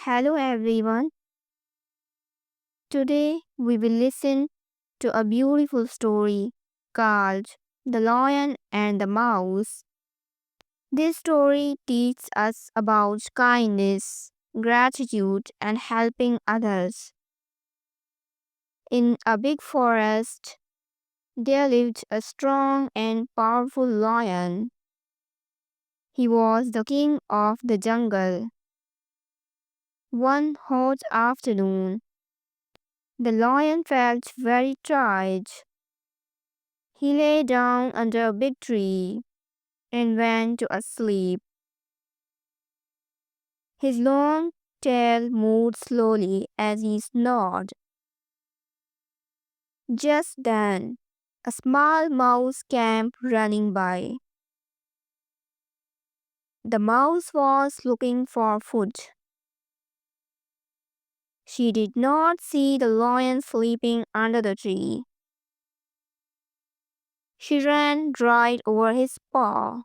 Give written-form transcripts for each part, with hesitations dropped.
Hello everyone. Today we will listen to a beautiful story called The Lion and the Mouse. This story teaches us about kindness, gratitude, and helping others. In a big forest, there lived a strong and powerful lion. He was the king of the jungle. One hot afternoon, the lion felt very tired. He lay down under a big tree and went to sleep. His long tail moved slowly as he snored. Just then, a small mouse came running by. The mouse was looking for food. She did not see the lion sleeping under the tree. She ran right over his paw.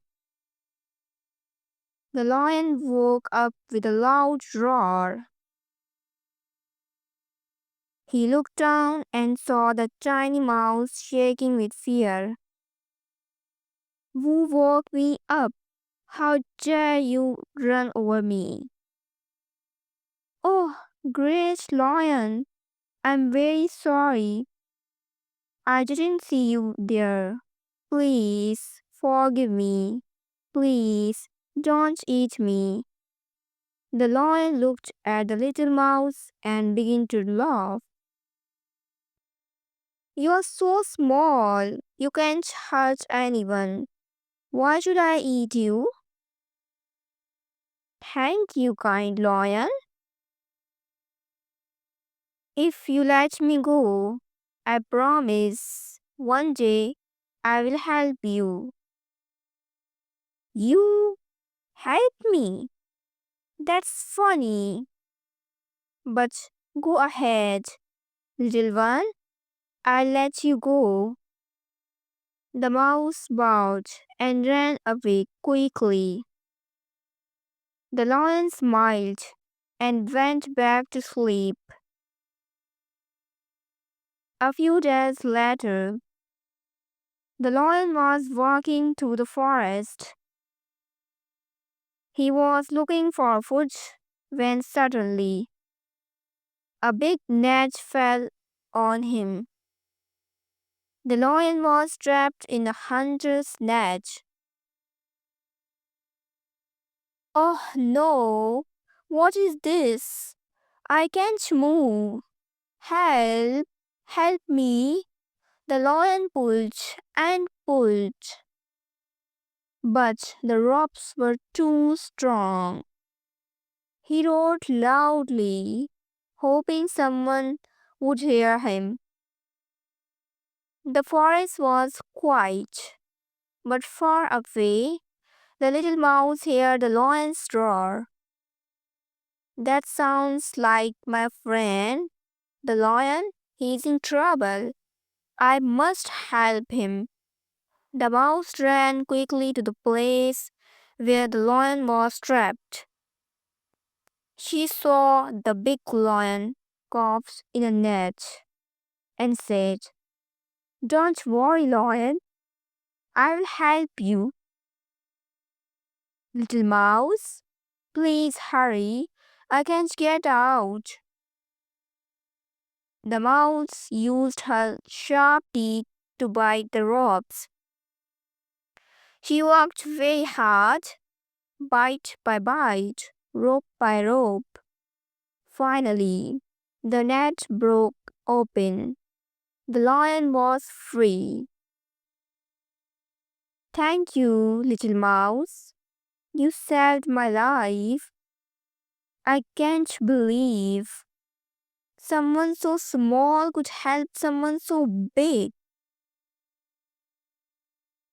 The lion woke up with a loud roar. He looked down and saw the tiny mouse shaking with fear. Who woke me up? How dare you run over me? Oh, great lion, I'm very sorry. I didn't see you there. Please forgive me. Please don't eat me. The lion looked at the little mouse and began to laugh. You're so small, you can't hurt anyone. Why should I eat you? Thank you, kind lion. If you let me go, I promise one day I will help you. You help me? That's funny. But go ahead, little one. I'll let you go. The mouse bowed and ran away quickly. The lion smiled and went back to sleep. A few days later, the lion was walking through the forest. He was looking for food when suddenly a big net fell on him. The lion was trapped in a hunter's net. Oh no! What is this? I can't move. Help! Help me! The lion pulled and pulled. But the ropes were too strong. He roared loudly, hoping someone would hear him. The forest was quiet, but far away, the little mouse heard the lion's roar. That sounds like my friend, the lion. He's in trouble. I must help him. The mouse ran quickly to the place where the lion was trapped. She saw the big lion caught in a net and said, Don't worry, lion. I will help you. Little mouse, please hurry. I can't get out. The mouse used her sharp teeth to bite the ropes. She worked very hard, bite by bite, rope by rope. Finally, the net broke open. The lion was free. Thank you, little mouse. You saved my life. I can't believe someone so small could help someone so big.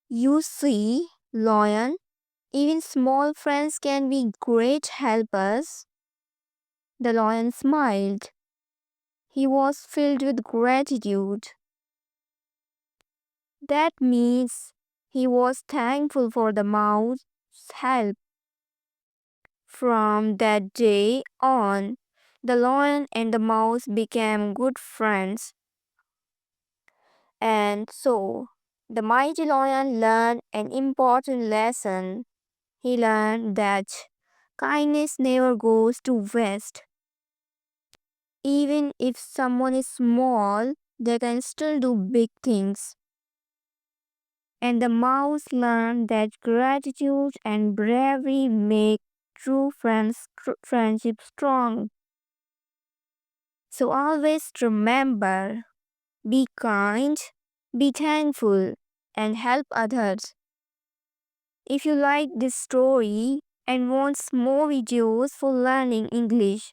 You see, lion, even small friends can be great helpers. The lion smiled. He was filled with gratitude. That means he was thankful for the mouse's help. From that day on, the lion and the mouse became good friends. And so, the mighty lion learned an important lesson. He learned that kindness never goes to waste. Even if someone is small, they can still do big things. And the mouse learned that gratitude and bravery make true friendship strong. So always remember, be kind, be thankful, and help others. If you like this story and want more videos for learning English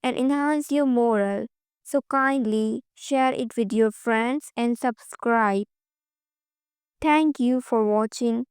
and enhance your moral, so kindly share it with your friends and subscribe. Thank you for watching.